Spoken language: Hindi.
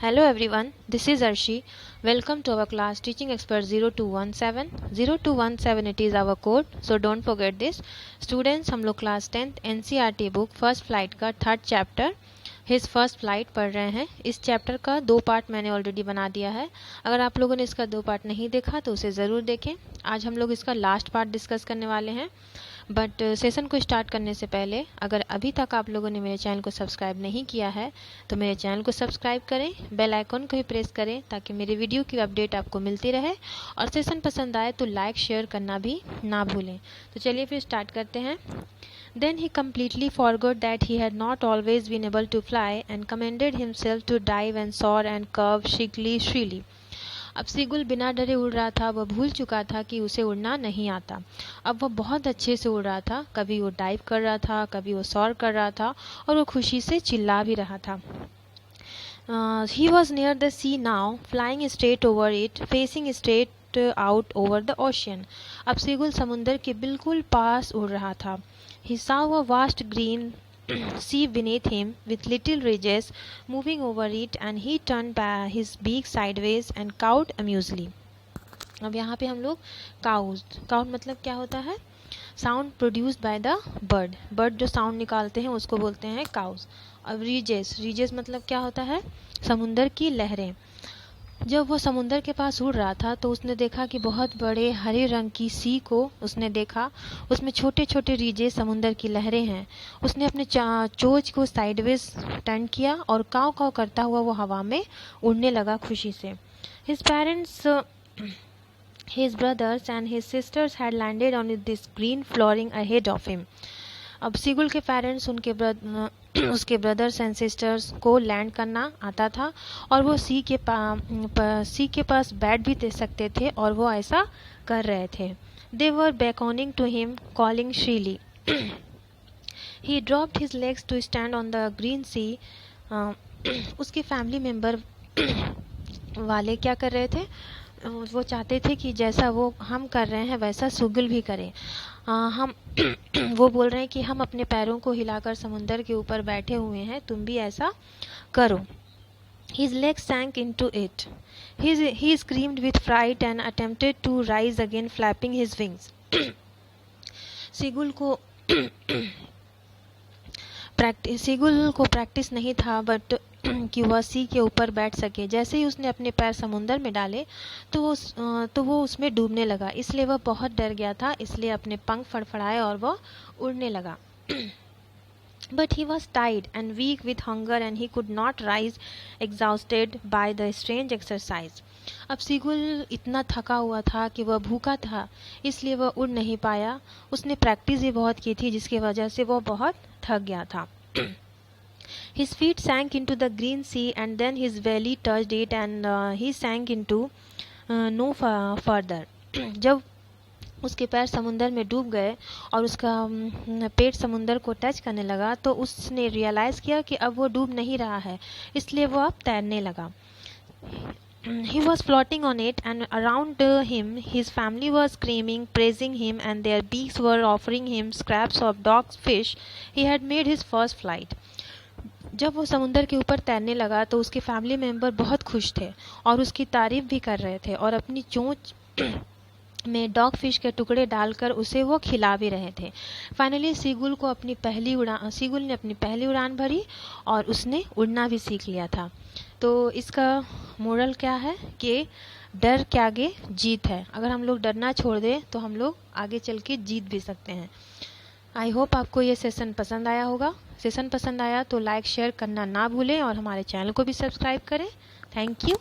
Hello everyone, this is Arshi. Welcome to our class Teaching Expert 0217. 0217 it is our code, so don't forget this. Students, हम लोग class 10th NCERT book first flight का third chapter his first flight पढ़ रहे हैं। इस चैप्टर का 2 पार्ट मैंने ऑलरेडी बना दिया है। अगर आप लोगों ने इसका 2 पार्ट नहीं देखा तो उसे ज़रूर देखें। आज हम लोग इसका लास्ट पार्ट डिस्कस करने वाले हैं। बट सेशन को स्टार्ट करने से पहले अगर अभी तक आप लोगों ने मेरे चैनल को सब्सक्राइब नहीं किया है तो मेरे चैनल को सब्सक्राइब करें, बेल आइकन को भी प्रेस करें ताकि मेरे वीडियो की अपडेट आपको मिलती रहे। और सेशन पसंद आए तो लाइक शेयर करना भी ना भूलें। तो चलिए फिर स्टार्ट करते हैं। Then he completely forgot that he had not always been able to fly and commended himself to dive and soar and curve shrilly. अब सीगुल बिना डरे उड़ रहा था। वह भूल चुका था कि उसे उड़ना नहीं आता। अब वह बहुत अच्छे से उड़ रहा था। कभी वो डाइव कर रहा था, कभी वो सॉर कर रहा था और वो खुशी से चिल्ला भी रहा था। He was near the sea now, flying straight over it, facing straight out over the ocean. अब सीगुल समुंदर के बिल्कुल पास उड़ रहा था। He saw a vast green sea beneath him with little ridges moving over it, and he turned his beak sideways and cawed amusedly. अब यहाँ पे हम लोग काउड मतलब क्या होता है? Sound produced by the bird जो साउंड निकालते हैं उसको बोलते हैं काउज। अब रीजेस मतलब क्या होता है? समुंदर की लहरें। जब वो समुंदर के पास उड़ रहा था तो उसने देखा कि बहुत बड़े हरे रंग की सी को उसने देखा। उसमें छोटे छोटे रीजे समुंदर की लहरें हैं। उसने अपने चोंच को साइडवेज टर्न किया और काव काव करता हुआ वो हवा में उड़ने लगा खुशी से। His parents, his brothers and his sisters had landed on this green flooring ahead of him. अब सीगुल के पेरेंट्स उसके ब्रदर्स एंड सिस्टर्स को लैंड करना आता था और वो सी के पास बैठ भी दे सकते थे और वो ऐसा कर रहे थे। They were beckoning to him, calling shrilly. He dropped his legs to stand on the green sea. उसके फैमिली मेंबर वाले क्या कर रहे थे? वो चाहते थे कि जैसा वो हम कर रहे हैं वैसा सुगुल भी करें। हम वो बोल रहे हैं कि हम अपने पैरों को हिलाकर समुंदर के ऊपर बैठे हुए हैं, तुम भी ऐसा करो। His legs sank into it. He screamed with fright and attempted to rise again, flapping his wings. Seagull को प्रैक्टिस नहीं था बट कि वह सी के ऊपर बैठ सके। जैसे ही उसने अपने पैर समुंदर में डाले तो वो उसमें डूबने लगा। इसलिए वह बहुत डर गया था, इसलिए अपने पंख फड़फड़ाए और वह उड़ने लगा। But he was tired and weak with hunger and he could not rise, exhausted by the strange exercise. अब सीगुल इतना थका हुआ था कि वह भूखा था, इसलिए वह उड़ नहीं पाया। उसने प्रैक्टिस भी बहुत की थी जिसकी वजह से वह बहुत थक गया था। His feet sank into the green sea and then his belly touched it and he sank into no further. जब उसके पैर समुंदर में डूब गए और उसका पेट समुंदर को टच करने लगा तो उसने रियलाइज़ किया कि अब वो डूब नहीं रहा है, इसलिए वो अब तैरने लगा। He was floating on it and around him his family was screaming, praising him, and their beaks were offering him scraps of dog's fish. He had made his first flight. जब वो समुंदर के ऊपर तैरने लगा तो उसके फैमिली मेंबर बहुत खुश थे और उसकी तारीफ भी कर रहे थे और अपनी चोंच में डॉग फिश के टुकड़े डालकर उसे वो खिला भी रहे थे। फाइनली सीगुल ने अपनी पहली उड़ान भरी और उसने उड़ना भी सीख लिया था। तो इसका मोरल क्या है कि डर के आगे जीत है। अगर हम लोग डरना छोड़ दें तो हम लोग आगे चल के जीत भी सकते हैं। आई होप आपको ये सेशन पसंद आया होगा। सेशन पसंद आया तो लाइक शेयर करना ना भूलें और हमारे चैनल को भी सब्सक्राइब करें। Thank you.